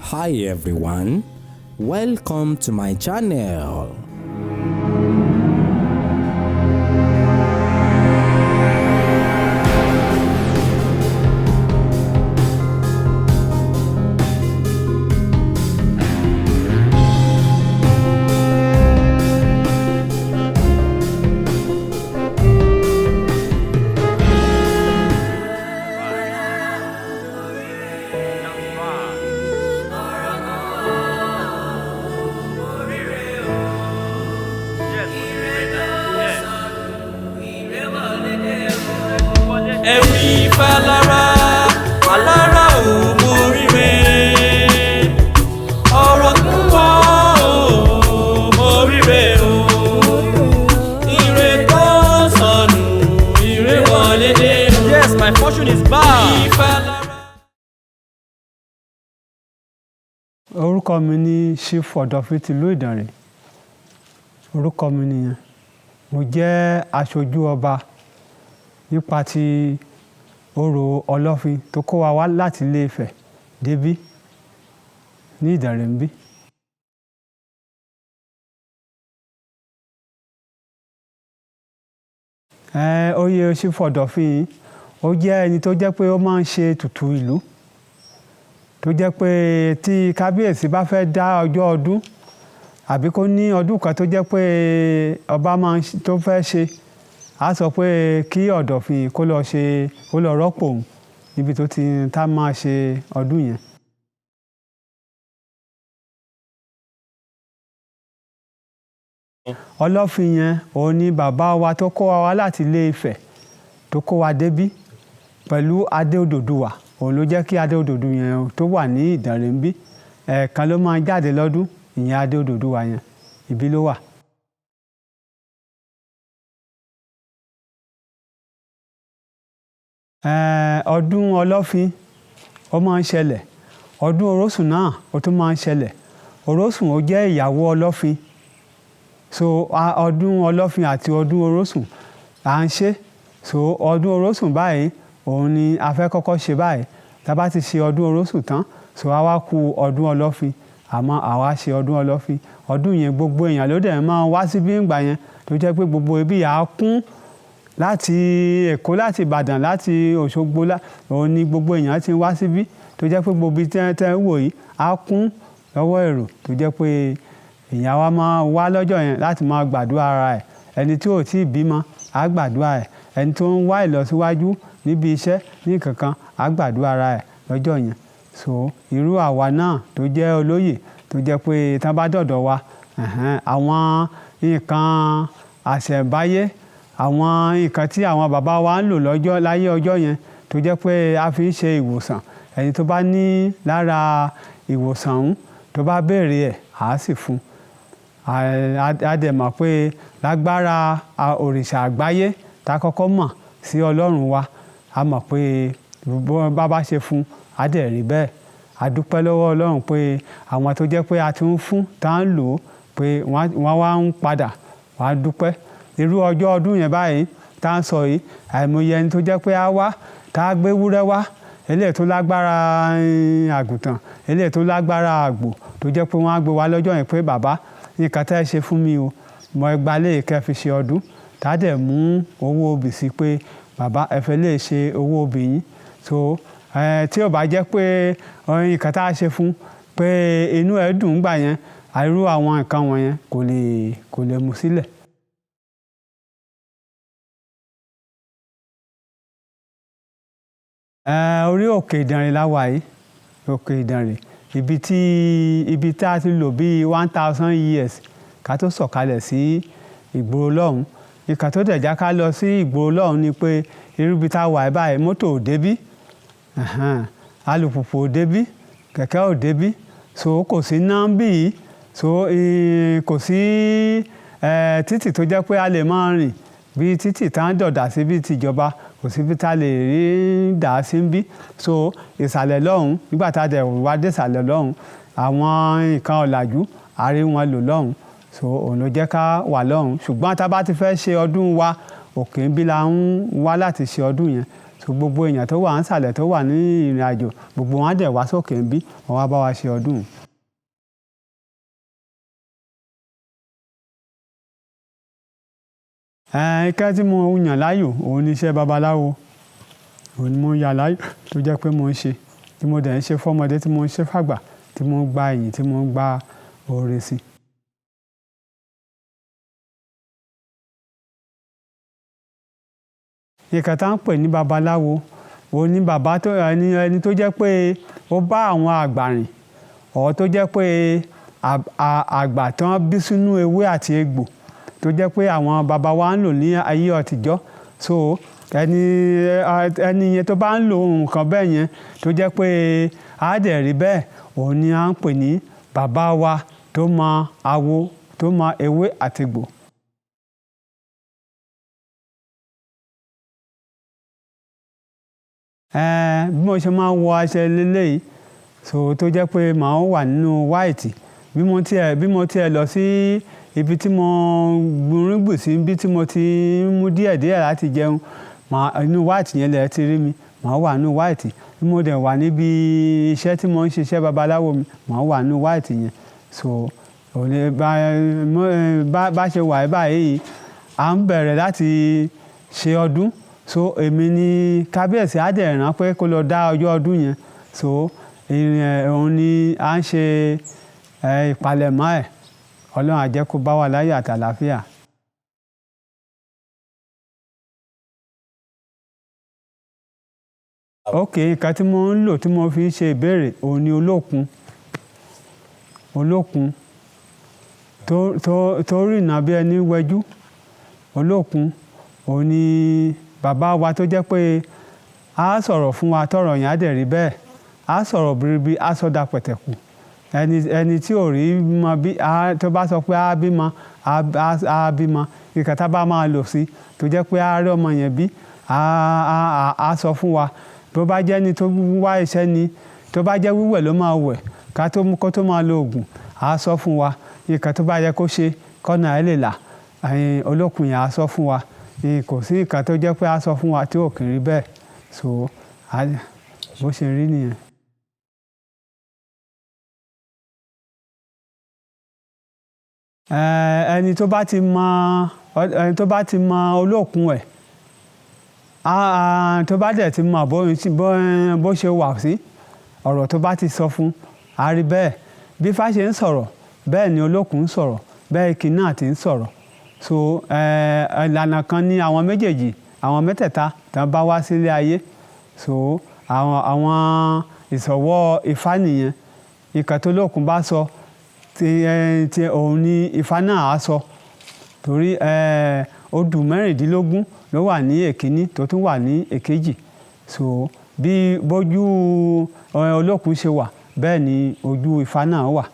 Hi everyone, welcome to my channel. Ẹ̀wì Ifá alára ò móríre, ọ̀rọ̀ púpọ̀ ò móríre o, ire tó sọnù, ire wọlé dé o. Yes, my fortune is back. Ifá lára. Orúkọ mi ni Chief Ọ̀dọ̀fin tìlú Ìdànrè. Orúkọ mi nìyẹn. Mo jẹ́ aṣojú ọba nípa ti orò Ọlọ́fin tó kó wa wá láti Ilé Ifẹ̀ débí ní Ìdànrè ńbí. Oyè Chief Ọ̀dọ̀fin ó jẹ́ ẹni tó jẹ́ pé ó máa ń ṣe ètùtù ìlú, tó jẹ́ pé tí kábíyèsí bá fẹ́ dá ọjọ́ ọdún àbí kó ní ọdún kan tó jẹ́ pé ọba tó fẹ́ ṣe, a sọ pé kí Ọ̀dọ̀fin kó lọ rọ́pò òun níbi tó ti tá máa ṣe ọdún yẹn. Ọlọ́fin yẹn òun ni bàbá wa tó kó wa wá láti Ilé Ifẹ̀ tó kó wa débí pẹ̀lú adé Odòduwà. Òun ló jẹ́ kí adé Odòduwà yẹn tó wà ní Ìdànrè ńbí ẹ̀ẹ̀kan ló máa jáde lọ́dún, ìyẹn adé Odòduwà yẹn ibí ló wà. Ọdún Ọlọ́fin ó máa ń ṣẹlẹ̀, ọdún Orósùn náà ó tún máa ń ṣẹlẹ̀. Orósùn ó jẹ́ ìyàwó Ọlọ́fin, so ọdún Ọlọ́fin àti ọdún Orósùn à ń ṣe. So ọdún Orósùn báyìí òun ni a fẹ́ kọ́kọ́ ṣe báyìí. Tá a bá ti ṣe ọdún Orósùn tán, so a wá kú ọdún Ọlọ́fin, àmọ́ àwa ṣe ọdún Ọlọ́fin. Ọdún yẹn gbogbo èèyàn ló dẹ̀ máa wá síbí ìgbà yẹn tó jẹ́ pé gbogbo ibi yà á kún láti Èkó, láti Ìbàdàn, láti Òṣogbo, òun ni gbogbo èèyàn ti ń wá síbí tó jẹ́ pé gbogbo ibi tẹ́ ń wò yìí á kún lọ́wọ́ èrò tó jẹ́ pé èèyàn wa máa wá lọ́jọ́ yẹn láti máa gbàdúrà ara ẹ̀. Ẹni tí ò tí ì bímọ á gbàdúrà ẹ̀, ẹni tó ń wá ìlọsíwájú níbi iṣẹ́ ní kankan á gbàdúrà ara ẹ̀ lọ́jọ́ yẹn. So irú àwa náà tó jẹ́ olóyè tó jẹ́ pé tán bá dọ̀dọ̀ wa, àwọn nǹkan àṣẹ̀báyé, àwọn nǹkan tí àwọn bàbá wa ń lò láyé ọjọ́ yẹn tó jẹ́ pé a fi ń ṣe ìwòsàn, ẹni tó bá ní lára ìwòsàn ọ̀hún tó bá béèrè ẹ̀ á sì fún. A dẹ̀ mọ̀ pé lágbára òrìṣà àgbáyé tá kọ́kọ́ mọ̀ sí Ọlọ́run wa, a mọ̀ pé bá bá ṣe fún á dẹ̀ rí bẹ́ẹ̀. A dúpẹ́ lọ́wọ́ Ọlọ́run pé àwọn tó jẹ́ pé a ti ń fún tá ń lò ó pé wọ́n wá ń padà wá dúpẹ́. Irú ọjọ́ ọdún yẹn báyìí tá ń sọ yìí, àìmọye ẹni tó jẹ́ pé á wá tá a gbé ewúrẹ́ wá, eléyìí tó lágbára àgùntàn, eléyìí tó lágbára àgbò tó jẹ́ pé wọ́n á gbé wá lọ́jọ́ yẹn pé bàbá nǹkan tẹ́ ẹ ṣe fún mi o, mọ ẹgbàá lè kẹ́ fi ṣe ọdún. Tá a dẹ̀ mú owó obì sí pé bàbá ẹ fẹ́ lè ṣe owó obì yín. So tí ò bá jẹ́ pé nǹkan tá a ṣe fún pé inú ẹ̀ dùn gbà yẹn, irú àwọn nǹkan wọ̀nyẹn kò lè mú sílẹ̀. Orí òkè Ìdànrè la wà yìí, òkè Ìdànrè ibi tá a ti lò bí 1000 years ká tó sọ̀kalẹ̀ sí ìgboro lọ́hùn. Nǹkan tó dẹ̀ já ká lọ sí ìgboro lọ́hùn ni pé irú ibi tá a wà báyìí mọ́tò ò débí, alùpùpù ò débí, kẹ̀kẹ́ ò débí, so kò sí nọ́mbì yìí, so kò sí títì tó jẹ́ pé a lè máa rìn bí títì tá ń dọ̀dà sí bí tìjọba, kò sí bí tá lè rí dà sí ń bí. So ìsàlẹ̀ lọ́hùn, nígbà tá a dẹ̀ wá dé ìsàlẹ̀ lọ́hùn, àwọn nǹkan ọ̀làjú a rí wọn lò lọ́hùn, so òun ló jẹ́ ká wà lọ́hùn. Ṣùgbọ́n tá a bá ti fẹ́ ṣe ọdún wa, òkè ń bí la ń wá láti ṣe ọdún yẹn. so gbogbo èèyàn tó wà nísàlẹ̀ tó wà ní ìrìn àjò gbogbo wọn á dẹ̀ wá sókè ń bí wọ́n wá bá wa ṣe ọdún. Iṣẹ́ tí mo yàn láàyò òun ni iṣẹ́ babaláwo, òun ni mo yàn láàyò tó jẹ́ pé mo ń ṣe, tí mo dẹ̀ ń ṣe fọ́mọdé, tí mo ń ṣe fàgbà, tí mo ń gba ìyìn, tí mo ń gba oore sí. Nǹkan tá ń pè ní babaláwo òun ni bàbá tó ẹni tó jẹ́ pé ó bá àwọn àgbà rìn, ọ̀ tó jẹ́ pé àgbà tán bí sínú ewé àti egbò tó jẹ́ pé àwọn bàbá wa ń lò ní ayé àtijọ́. So ẹni yẹn tó bá ń lo nǹkan bẹ́ẹ̀ yẹn tó jẹ́ pé á dẹ̀ rí bẹ́ẹ̀, òun ni à ń pè ní bàbá wa tó mọ awo, tó mọ ewé àti egbò. Bí mo ṣe máa ń wọ aṣọ eléyìí so tó jẹ́ pé màá wà nínú white, bí mo tiẹ̀ lọ sí ibi tí mo gbúrúgbù sí, ibi tí mo ti ń mú díẹ̀díẹ̀ láti jẹun, inú white yẹn lẹ̀ ti rí mi, màá wà nínú white. Bí mo dẹ̀ wà níbi iṣẹ́ tí mo ń ṣiṣẹ́ babaláwo mi, màá wà nínú white yẹn. So bá ṣe wà báyìí à ń bẹ̀rẹ̀ láti ṣe ọdún. So èmi ni kábíyèsí á dẹ̀ rán pé kó lọ dá ọjọ́ ọdún yẹn. So òun ni à ń ṣe ìpalẹ̀mọ́ ẹ̀. Ọlọ́run á jẹ́ kó bá wa láyọ̀ àti àlàáfíà. Nǹkan tí mo ń lò tí mo fi ń ṣe ìbéèrè òun ni olókun tó rìnà bí ẹni wẹjú. Olókun òun ni bàbá wa tó jẹ́ pé á sọ̀rọ̀ fún wa tọ̀rọ̀ yẹn á dẹ̀ rí bẹ́ẹ̀, á sọ̀rọ̀ biribi, á sọ̀dà pẹ̀tẹ̀kù. Ẹni tí ò rí mọ bí tó bá sọ pé á bímọ, á bímọ. Nǹkan tá bá máa lò sí tó jẹ́ pé á rí ọmọ yẹn bí, á sọ fún wa. Tó bá jẹ́ ẹni tó wá iṣẹ́ ni, tó bá jẹ́ wíwẹ̀ ló máa wẹ̀ kó tó máa lo oògùn, á sọ fún wa. Nǹkan tó bá yẹ kó ṣe kọ́nà ẹ̀ lè là, olókun yẹn á sọ fún wa. Kò sí nǹkan tó jẹ́ pé á sọ fún wa tí ò kì í rí bẹ́ẹ̀. So bó ṣe rí nìyẹn. Ẹni tó bá ti mọ olókun ẹ̀, tó bá dẹ̀ ti mọ bó ṣe wà sí, ọ̀rọ̀ tó bá ti sọ fún á rí bẹ́ẹ̀. Bí Ifá ṣe ń sọ̀rọ̀ bẹ́ẹ̀ ni olókun ń sọ̀rọ̀, bẹ́ẹ̀ Ìkìnnà náà ti ń sọ̀rọ̀. So ìlànà kan ní àwọn méjèèjì, àwọn mẹ́tẹ̀ẹ̀ta tán bá wá sílé ayé. So àwọn ìsọ̀wọ́ Ifá nìyẹn. Nǹkan tó olókun bá sọ tí òun ni Ifá náà á sọ. Torí odù 16 ló wà ní èkíní tó tún wà ní èkejì. So bí bójú olókun ṣe wà bẹ́ẹ̀ ni ojú Ifá náà wà.